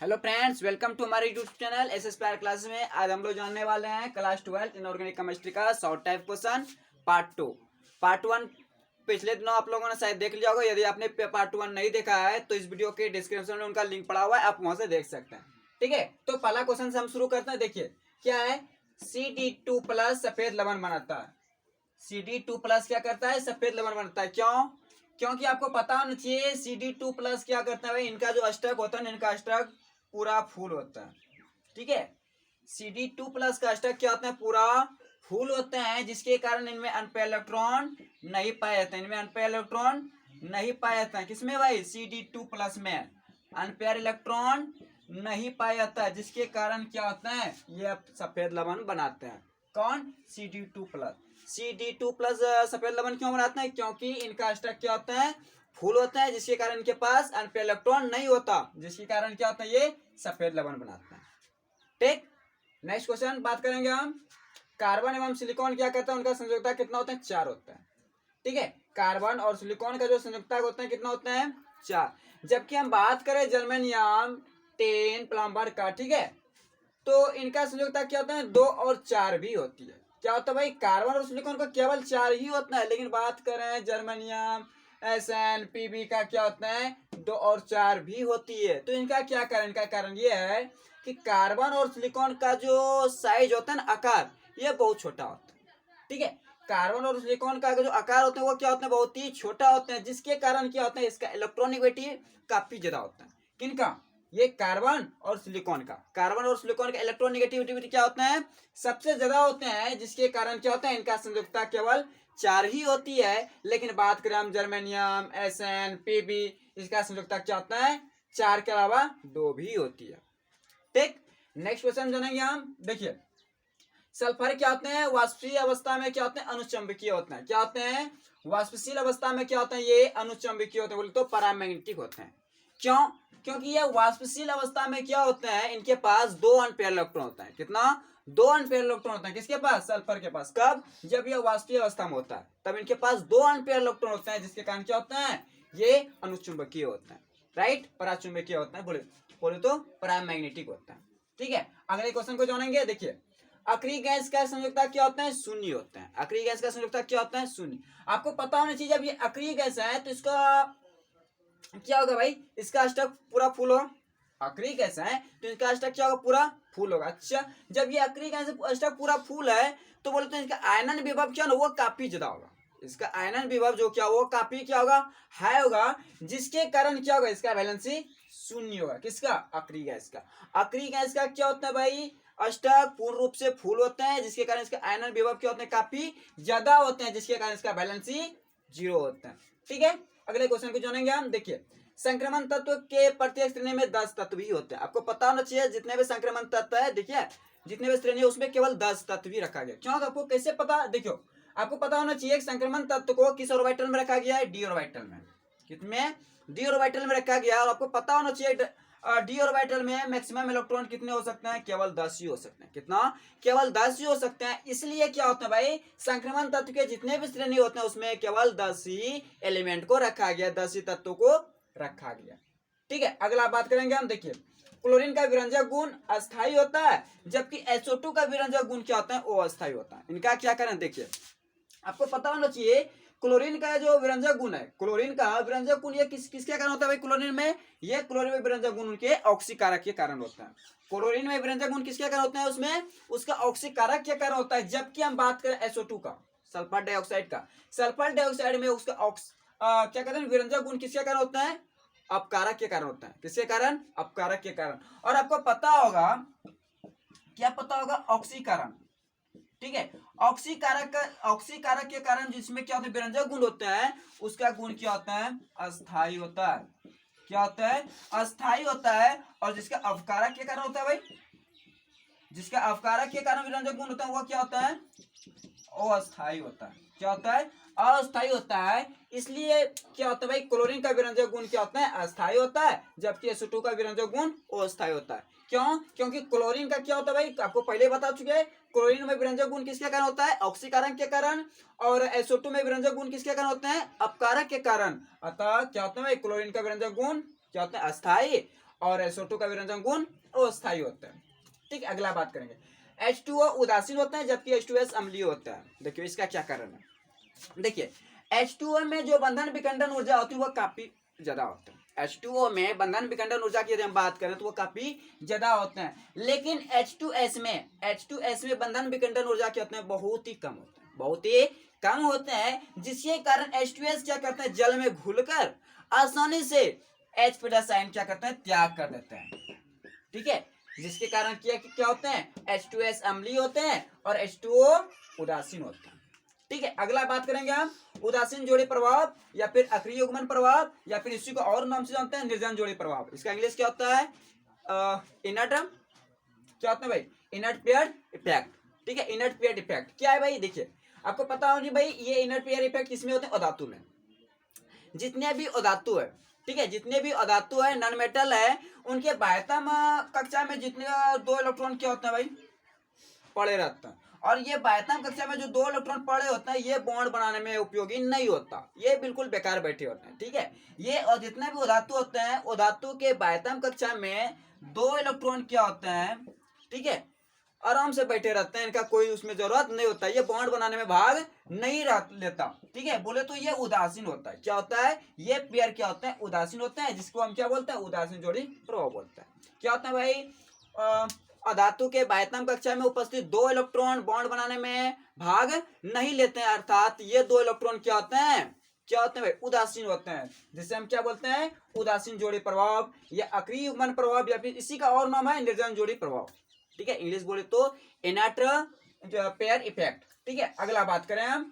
Hello friends, welcome to हमारे YouTube channel S प्यार class में। आज हम लोग जानने वाले हैं क्लास 12 इनऑर्गेनिक केमिस्ट्री का शॉर्ट टाइप क्वेश्चन पार्ट 1। पिछले दिनों आप लोगों ने शायद देख लिया होगा। यदि आपने पार्ट 1 नहीं देखा है तो इस वीडियो के डिस्क्रिप्शन में उनका लिंक पड़ा हुआ है, आप वहां से देख सकते हैं। ठीक है, तो पहला क्वेश्चन से हम शुरू करते हैं। देखिए क्या है, CD2+ सफेद लवण बनाता है। CD2+ क्या करता है, सफेद लवण बनाता है। क्यों? क्योंकि आपको पता होना चाहिए CD2+ क्या करता है भाई, इनका जो स्टक होता है, इनका स्टक पूरा फूल होता है। ठीक है, CD2+ का स्टक क्या होता है, पूरा फूल होते हैं, जिसके कारण इनमें अनपेयर इलेक्ट्रॉन नहीं पाए जाते हैं। इनमें अनपेयर इलेक्ट्रॉन नहीं पाए जाते हैं। किसमें भाई, CD2+ में अनपेयर इलेक्ट्रॉन नहीं पाया जाता है, जिसके कारण क्या होता है, ये सफेद लवण बनाते हैं। कौन? CD2+ सफेद लवण क्यों बनाते हैं? क्योंकि इनका स्टक क्या होता है, फूल होता है, जिसके कारण इनके पास अनपेयर इलेक्ट्रॉन नहीं होता, जिसके कारण क्या होता है, ये सफेद लवण बनाते हैं। ठीक, नेक्स्ट क्वेश्चन बात करेंगे हम। कार्बन एवं सिलिकॉन क्या करता है, उनका संयोजकता कितना होता है, 4 होता है। ठीक है, कार्बन और सिलिकॉन का जो संयोजकता होता है कितना होता है, 4। जबकि हम बात करें जर्मेनियम, टेन, प्लम्बर का, ठीक है, तो इनका संयोजकता क्या होता है, 2 और 4 भी होती है। क्या होता है भाई, कार्बन और सिलिकॉन का केवल 4 ही होता है, लेकिन बात करें जर्मेनियम, SN, PB का क्या होता है, 2 और 4 भी होती है। तो इनका क्या कारण, इनका कारण ये है कि कार्बन और सिलिकॉन का जो साइज होता है ना, आकार, ये बहुत छोटा होता है। ठीक है, कार्बन और सिलिकॉन का जो आकार होता है वो क्या होता है, बहुत ही छोटा होता है, जिसके कारण क्या होता है, इसका इलेक्ट्रॉनिगेटिव काफी ज्यादा होता है। किनका? ये कार्बन और सिलिकॉन का इलेक्ट्रोनेगेटिविटी क्या होता है, सबसे ज्यादा होते हैं, जिसके कारण क्या होता है, इनका संयोजकता केवल 4 ही होती है। लेकिन बात करें हम जर्मेनियम, SN, PB, इसका संयोजकता क्या होता है, 4 के अलावा 2 भी होती है। ठीक, नेक्स्ट क्वेश्चन जानेंगे हम। देखिए सल्फर क्या होते हैं, वाष्पशील अवस्था में क्या होते हैं, अनुचंबकीय होते हैं। क्या होते हैं, वाष्पशील अवस्था में क्या होते हैं, ये अनुचंबकीय होते हैं, बोले तो पैरामैग्नेटिक होते हैं। क्यों? क्योंकि ये वाष्पशील अवस्था में क्या होते हैं, इनके पास 2 अनपेयर इलेक्ट्रॉन होता है। कितना? 2 अनपेयर इलेक्ट्रॉन होता है। किसके पास? सल्फर के पास। कब? जब यह वाष्पीय अवस्था में होता है, तब इनके पास 2 अनपेयर इलेक्ट्रॉन होते हैं, जिसके कारण क्या होते हैं, ये अनुचुंबकीय होते हैं। राइट, पराचुंबकीय होते हैं, बोले बोले तो पैरामैग्नेटिक होता है। ठीक है, अगले क्वेश्चन को जानेंगे। देखिए अक्रिय गैस का संयोजकता क्या होता है, शून्य होता है। अक्रिय गैस का संयोजकता क्या होता है, शून्य। आपको पता होना चाहिए, जब ये अक्रिय गैस है तो इसका क्या होगा भाई, इसका स्टक पूरा फुल होगा। अक्रिय गैस है तो इसका स्टक क्या होगा, पूरा फुल होगा। अच्छा, जब ये अक्रिय गैस स्टक पूरा फुल है तो बोलते हैं इसका आयनन विभव क्या होगा, काफी ज्यादा होगा। इसका आयनन विभव जो क्या होगा, काफी क्या होगा, हाई होगा, जिसके कारण क्या होगा, इसका वैलेंसी शून्य होगा। किसका? अक्रिय गैस का। अक्रिय गैस का क्या होता है भाई, अष्टक पूर्ण रूप से फूल होते हैं, जिसके कारण इसका आयनन विभव क्या होते हैं, काफी ज्यादा होते हैं, जिसके कारण इसका वैलेंसी 0 होता है। ठीक है, अगले क्वेश्चन को जानेंगे हम। देखिए संक्रमण तत्व के प्रत्येक श्रेणी में 10 तत्व ही होते हैं। आपको पता होना चाहिए जितने भी संक्रमण तत्व है, देखिए जितने भी श्रेणी है उसमें केवल 10 तत्व ही रखा गया। क्यों? आपको कैसे पता, देखो आपको पता होना चाहिए संक्रमण तत्व को किस ऑर्बिटल में रखा गया है, डी ऑर्बिटल में। कितने? डी ऑर्बिटल में रखा गया। और आपको पता होना चाहिए डी ऑर्बिटल में मैक्सिमम इलेक्ट्रॉन कितने हो सकते हैं, केवल 10 ही हो सकते हैं। कितना? केवल 10 ही हो सकते हैं। इसलिए क्या होता है भाई, संक्रमण तत्व के जितने भी श्रेणी होते हैं उसमें केवल 10 ही एलिमेंट को रखा गया, 10 ही तत्वों को रखा गया। ठीक है, अगला बात करेंगे हम। देखिए क्लोरीन का विरंजक गुण अस्थायी होता है, जबकि SO2 का विरंजक गुण क्या होता है, वो अस्थायी होता है। इनका क्या कारण, देखिए आपको पता होना चाहिए क्लोरीन का जो विरंजक गुण है, क्लोरीन का विरंजक गुण ये किसके कारण होता है भाई, क्लोरीन में, ये क्लोरीन में विरंजक गुण उनके ऑक्सीकारक के कारण होता है। क्लोरीन में विरंजक गुण किसके कारण होता है, उसमें उसका ऑक्सीकारक के कारण होता है। जबकि हम बात करें SO2 का, सल्फर डाइऑक्साइड का, सल्फर डाइऑक्साइड में उसका क्या कहते हैं, विरंजक गुण किसके कारण होता है, अपकारक के कारण होता है। किसके कारण? अपकारक के कारण। और आपको पता होगा, क्या पता होगा, ऑक्सीकरण। ठीक है, ऑक्सीकारक के कारण जिसमें क्या होता है, विरंजक गुण होता है, उसका गुण क्या होता है, अस्थाई होता है। क्या होता है? अस्थाई होता है। और जिसका अवकारक के कारण होता है भाई, जिसका अवकारक के कारण विरंजक गुण होता है, वो क्या होता है, अस्थाई होता है। क्या होता है? अस्थाई होता है। इसलिए क्या होता है भाई, क्लोरीन का विरंजक गुण क्या होता है, अस्थाई होता है, जबकि SO2 का विरंजक गुण अस्थाई होता है। क्यों? क्योंकि क्लोरीन का क्या होता है भाई, आपको पहले बता चुके हैं, क्लोरीन में विरंजक गुण किसके कारण होता है, ऑक्सीकरण के कारण। और SO2 में विरंजक गुण किसके कारण होते हैं, अपकारक के कारण। अतः क्या होता है भाई, क्लोरीन का विरंजक गुण क्या होता है, अस्थाई। और SO2 का विरंजन गुण अस्थायी होता है। ठीक है, अगला बात करेंगे। H2O उदासीन होता है जबकि H2S अम्लीय होता है। देखिए इसका क्या कारण है। देखिए H2O में जो बंधन विखंडन ऊर्जा होती है वो काफी ज्यादा होता है। H2O में बंधन विखंडन ऊर्जा की यदि हम बात करें तो वो काफी ज्यादा होते हैं, लेकिन H2S में बंधन विखंडन ऊर्जा क्या होते हैं, बहुत ही कम होते हैं, बहुत ही कम होते हैं, जिसके कारण H2S क्या करते हैं, जल में घुलकर आसानी से H प्लस आयन क्या करते हैं, त्याग कर देते हैं। ठीक है, जिसके कारण क्या होते हैं, H2S अम्लीय होते हैं और H2O उदासीन होते हैं। ठीक है, अगला बात करेंगे हम उदासीन जोड़ी प्रभाव या फिर अक्रिय युग्मन प्रभाव या फिर इसी को और नाम से जानते हैं निर्जन जोड़ी प्रभाव। इसका इंग्लिश क्या होता है, इनर्ट क्या होता है भाई, इनर्ट पेयर इफेक्ट। ठीक है, इनर्ट पेयर इफेक्ट क्या है भाई, देखिए आपको पता होगी भाई ये इनर्ट पेयर इफेक्ट किसमें होते हैं, अधातु में। जितने भी अधातु है, ठीक है, जितने भी अधातु है, नॉन मेटल है, उनके बाह्यतम कक्षा में जितने 2 इलेक्ट्रॉन क्या होते हैं भाई, पड़े रहते हैं। और ये बाह्यतम कक्षा में जो 2 इलेक्ट्रॉन पड़े होते हैं ये बॉन्ड बनाने में उपयोगी नहीं होता, ये बिल्कुल बेकार बैठे होते हैं। ठीक है, ये और जितने भी उधातु होते हैं, उधातु के बाह्यतम कक्षा में 2 इलेक्ट्रॉन क्या होते हैं, ठीक है, आराम से बैठे रहते हैं, इनका कोई उसमें जरूरत नहीं होता, ये बॉन्ड बनाने में भाग नहीं लेता। ठीक है, बोले तो ये उदासीन होता है। क्या होता है, ये पेयर क्या होते हैं, उदासीन होते हैं, जिसको हम क्या बोलते हैं, उदासीन जोड़ी प्रभाव बोलते हैं। क्या होता है भाई, अधातु के बाह्यतम कक्षा में उपस्थित 2 इलेक्ट्रॉन बॉन्ड बनाने में भाग नहीं लेते हैं, अर्थात ये 2 इलेक्ट्रॉन क्या होते हैं, क्या होते हैं भाई, उदासीन होते हैं, जिसे हम क्या बोलते हैं, उदासीन जोड़ी प्रभाव या अक्रिय युग्मन प्रभाव या फिर इसी का और नाम है निर्जन जोड़ी प्रभाव। ठीक है, इंग्लिश बोले तो इनर्ट पेयर इफेक्ट। ठीक है, अगला बात करें हम,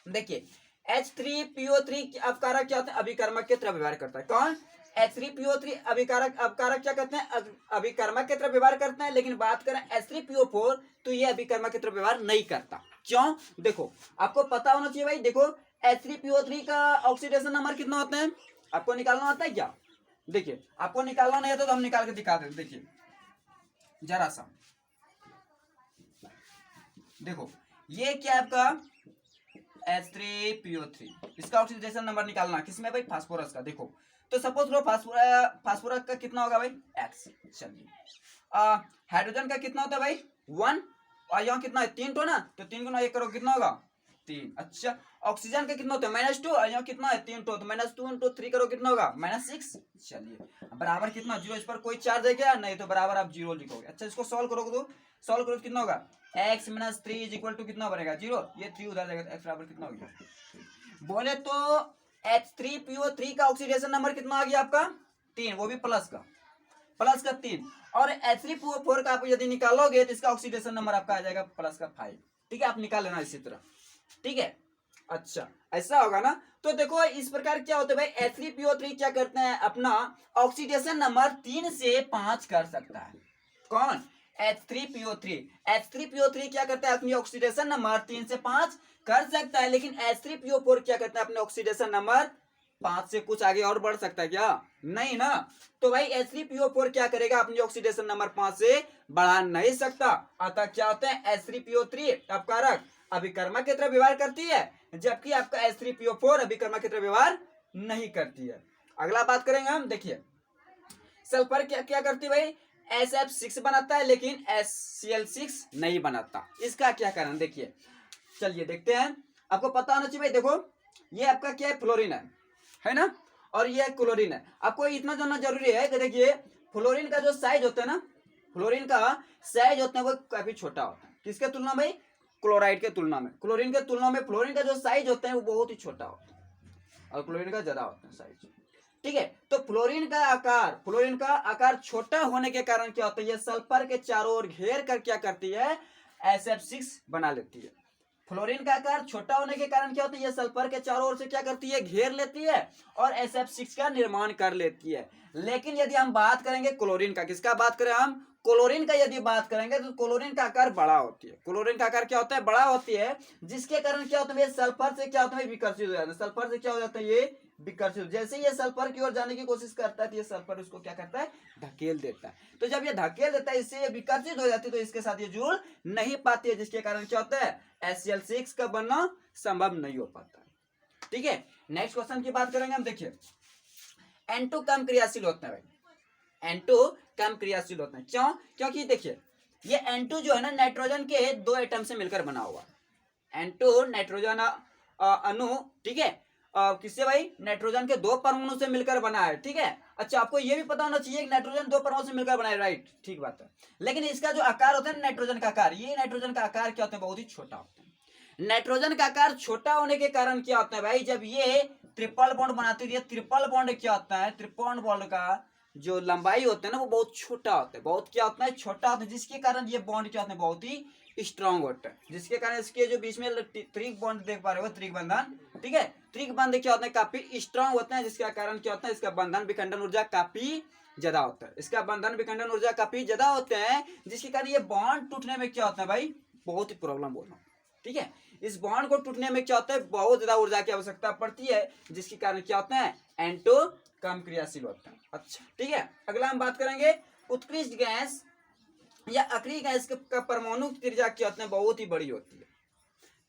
देखिए H3PO3 अपकारक क्या होता है, अभिकर्मक के तरफ व्यवहार करता है। कौन, H3PO3 अपकारक क्या करते हैं, अभिकर्मक के तरफ व्यवहार करते हैं, लेकिन बात करें H3PO4 तो ये अभिकर्मक के तरफ व्यवहार नहीं करता। क्यों, देखो आपको पता होना चाहिए भाई, देखो H3PO3 का ऑक्सीडेशन नंबर कितना होता है, आपको निकालना आता है क्या, देखिए आपको निकालना नहीं आता तो हम निकाल के दिखा देते। देखिए जरा सा देखो, ये क्या है आपका H3PO3, इसका ऑक्सीडेशन नंबर निकालना किसमें भाई, फास्फोरस का। देखो तो सपोज लो फास्फोरस का कितना होगा भाई, X। चलिए हाइड्रोजन का कितना होता है भाई, 1, और यहाँ कितना है, 3 तो ना, तो 3 गुना 1 करो कितना होगा, 3। अच्छा, ऑक्सीजन का कितना होता है, -2, और यहाँ कितना है, 3 तो -2 × 3 करो कितना होगा, -6। चलिए बराबर कितना, 0, इस पर कोई चार्ज है क्या, नहीं, तो बराबर आप 0 लिखोगे। अच्छा, इसको सॉल्व करोगे तो सॉल्व करो तो कितना होगा, x - 3 = कितना बनेगा, 0, ये 3 उधर जाएगा तो x बराबर कितना हो गया, बोले तो H3PO3 का ऑक्सीडेशन नंबर कितना आ गया आपका, 3, वो भी प्लस का 3, और H3PO4 का आप यदि निकालोगे तो इसका ऑक्सीडेशन नंबर आपका आ जाएगा प्लस का 5। ठीक है, आप निकाल लेना इसी तरह। ठीक है, अच्छा ऐसा होगा ना, तो देखो इस प्रकार क्या होता है भाई, H3PO3 क्या करते हैं, अपना ऑक्सीडेशन नंबर 3 से 5 कर सकता है। कौन, H3PO3 क्या करता है, अपनी ऑक्सीडेशन नंबर 3 से 5 कर सकता है, लेकिन H3PO4 क्या करता है, अपने ऑक्सीडेशन नंबर 5 से कुछ आगे और बढ़ सकता है क्या, नहीं ना। तो भाई H3PO4 क्या करेगा, अपनी ऑक्सीडेशन नंबर 5 से बढ़ा नहीं सकता, अतः क्या होता है, H3PO3 अपकारक अभिकर्मक की तरफ व्यवहार करती है, जबकि आपका H3PO4 अभिकर्मक की तरफ व्यवहार नहीं करती है। अगला बात करेंगे हम, देखिए सल्फर क्या करती है भाई, SF6 बनाता है लेकिन HCl6 नहीं बनाता, इसका क्या कारण, देखिए चलिए देखते हैं। आपको पता होना चाहिए भाई, देखो ये आपका क्या है, फ्लोरीन है ना, और ये क्लोरीन है। आपको इतना जानना जरूरी है कि देखिए फ्लोरीन का जो साइज होता है ना, फ्लोरीन का साइज होता है वो काफी छोटा होता है, किसके तुलना में, क्लोराइड के तुलना में। क्लोरीन के तुलना में फ्लोरीन का जो साइज होता है वो बहुत ही छोटा होता है और क्लोरीन का ज्यादा होता है साइज। ठीक है, तो फ्लोरीन का आकार छोटा होने के कारण क्या होता है, ये सल्फर के चारों ओर घेर कर क्या करती है, SF6 बना लेती है। फ्लोरीन का आकार छोटा होने के कारण क्या होता है, ये सल्फर के चारों ओर से क्या करती है, घेर लेती है और SF6 का निर्माण कर लेती है। लेकिन यदि हम बात करेंगे क्लोरीन का, किसका बात करें हम, क्लोरीन का यदि बात करेंगे तो क्लोरीन का आकार बड़ा होती है। क्लोरीन का आकार क्या होता है, बड़ा होती है, जिसके कारण क्या होता है, सल्फर से क्या होता है, विकर्षित हो जाता है। सल्फर से क्या हो जाता है, ये विकर्षित। जैसे ये सल्फर की ओर जाने की कोशिश करता है तो ये सल्फर उसको क्या करता है, धकेल देता है। तो जब ये धकेल देता है, इससे ये विकर्षित हो जाती है, तो इसके साथ ये जुड़ नहीं पाती है, जिसके कारण क्या होता है, HCl6 का बनना संभव नहीं हो पाता। ठीक है, नेक्स्ट क्वेश्चन की बात करेंगे हम, देखिए N2 कम क्रियाशील होता है भाई, N2 कम क्रियाशील होते हैं। क्यों? क्योंकि देखिए ये N2 जो है ना नाइट्रोजन के 2 एटम से मिलकर बना हुआ है। N2 नाइट्रोजन अणु, ठीक है, किससे भाई? नाइट्रोजन के 2 परमाणु से मिलकर बना है, ठीक है। अच्छा, आपको ये भी पता होना चाहिए कि नाइट्रोजन 2 परमाणु से मिलकर बना है, राइट, ठीक बात है। लेकिन इसका जो आकार होता है नाइट्रोजन का आकार, ये नाइट्रोजन का आकार क्या होता है? बहुत ही छोटा होता है। नाइट्रोजन का आकार छोटा होने के कारण क्या होता है भाई? जब ये ट्रिपल बॉन्ड बनाते हैं, ट्रिपल बॉन्ड क्या होता है? ट्रिपल बॉन्ड का जो लंबाई होता है ना वो बहुत छोटा होता है, बहुत क्या होता है? छोटा होता है, जिसके कारण ये बॉन्ड क्या होता है? बहुत ही स्ट्रांग होता है, जिसके कारण इसके जो बीच में त्रिक बॉन्ड देख पा रहे हो, त्रिक बंधन, ठीक है, त्रिक बंधन क्या होता है? काफी स्ट्रांग होता है, जिसके कारण क्या होता है? इसका बंधन विखंडन ऊर्जा काफी ज्यादा होता है, इसका बंधन विखंडन ऊर्जा काफी ज्यादा होते हैं, जिसके कारण ये बॉन्ड टूटने में क्या होता है भाई? बहुत ही प्रॉब्लम बोल रहा हूँ, ठीक है। इस बॉन्ड को टूटने में क्या होता है? बहुत ज्यादा ऊर्जा की आवश्यकता पड़ती है, जिसके कारण क्या होता है? N2 कम क्रियाशील होता है। अच्छा, ठीक है, अगला हम बात करेंगे उत्कृष्ट गैस या अक्रिय गैस का परमाणु त्रिज्या क्या होती है? बहुत ही बड़ी होती है,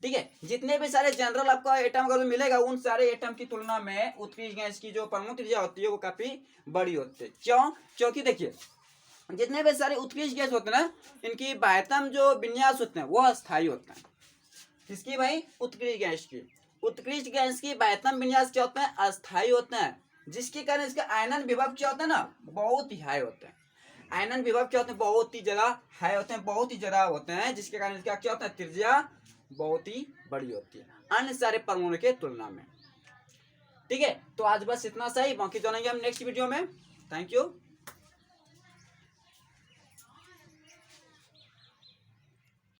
ठीक है। जितने भी सारे जनरल आपको एटम अगर मिलेगा, उन सारे एटम की तुलना में उत्कृष्ट गैस की जो परमाणु त्रिज्या होती है वो काफी बड़ी होती है। क्यों? क्योंकि देखिए जितने भी सारे उत्कृष्ट गैस होते हैं ना, इनकी बाह्यतम जो विन्यास होते हैं वो अस्थायी होता है। किसकी भाई? उत्कृष्ट गैस की। उत्कृष्ट गैस की बाह्यतम विन्यास क्या होता है? अस्थायी होता है, जिसके कारण इसका आयनन विभव क्या होता है ना? बहुत ही हाई होता है। आयनन विभव क्या होते हैं? बहुत ही ज्यादा हाई होते हैं, बहुत ही ज्यादा होते हैं, जिसके कारण इसका क्या होता है? त्रिज्या बहुत ही बड़ी होती है अन्य सारे परमाणु के तुलना में, ठीक है। तो आज बस इतना सा ही, बाकी जानेंगे हम नेक्स्ट वीडियो में। Thank you.